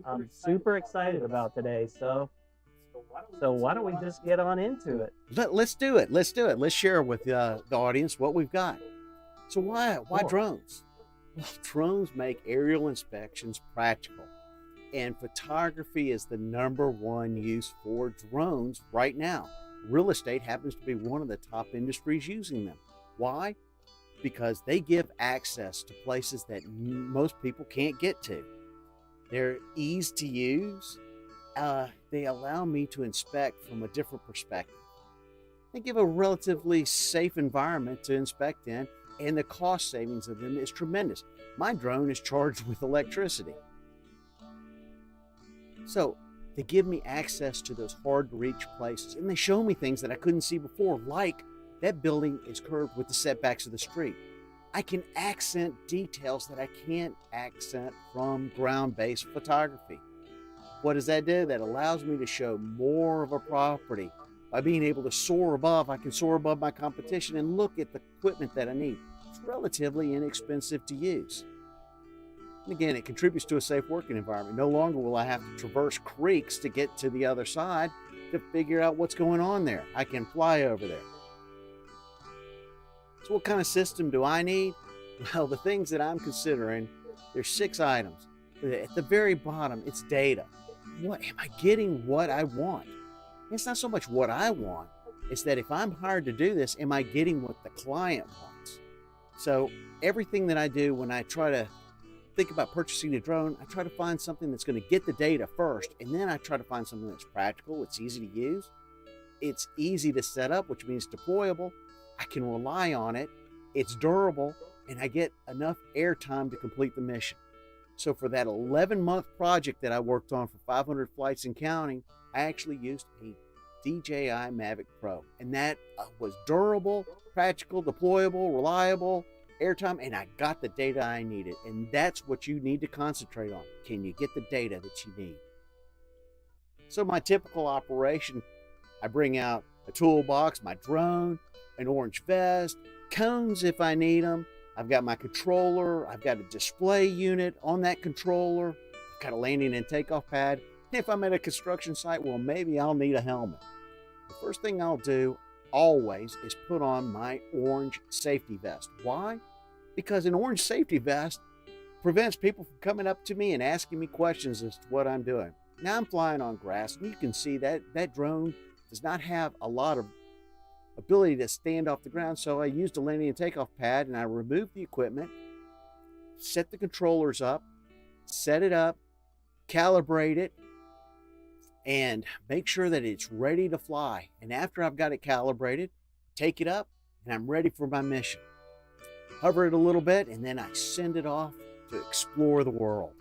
I'm super excited about today. So why don't we just get on into it? Let's do it. Let's do it. Let's share with the audience what we've got. So why Cool. drones? Well, drones make aerial inspections practical, and photography is the #1 use for drones right now. Real estate happens to be one of the top industries using them. Why? Because they give access to places that most people can't get to. They're easy to use. They allow me to inspect from a different perspective. They give a relatively safe environment to inspect in, and the cost savings of them is tremendous. My drone is charged with electricity. So they give me access to those hard to reach places, and they show me things that I couldn't see before, like that building is curved with the setbacks of the street. I can accent details that I can't accent from ground-based photography. What does that do? That allows me to show more of a property. By being able to soar above, I can soar above my competition and look at the equipment that I need. It's relatively inexpensive to use. And again, it contributes to a safe working environment. No longer will I have to traverse creeks to get to the other side to figure out what's going on there. I can fly over there. So what kind of system do I need? Well, the things that I'm considering, there's 6 items. At the very bottom, it's data. What am I getting what I want? It's not so much what I want, it's that if I'm hired to do this, am I getting what the client wants? So everything that I do when I try to think about purchasing a drone, I try to find something that's going to get the data first, and then I try to find something that's practical, it's easy to use, it's easy to set up, which means deployable, I can rely on it, it's durable, and I get enough airtime to complete the mission. So for that 11-month project that I worked on for 500 flights and counting, I actually used a DJI Mavic Pro. And that was durable, practical, deployable, reliable, airtime, and I got the data I needed. And that's what you need to concentrate on. Can you get the data that you need? So my typical operation, I bring out a toolbox, my drone, an orange vest, cones if I need them. I've got my controller, I've got a display unit on that controller, I've got a landing and takeoff pad. If I'm at a construction site, well, maybe I'll need a helmet. The first thing I'll do always is put on my orange safety vest. Why? Because an orange safety vest prevents people from coming up to me and asking me questions as to what I'm doing. Now I'm flying on grass, and you can see that that drone does not have a lot of ability to stand off the ground, so I used a landing and takeoff pad, and I removed the equipment, set the controllers up, set it up, calibrate it, and make sure that it's ready to fly. And after I've got it calibrated, take it up, and I'm ready for my mission. Hover it a little bit, and then I send it off to explore the world.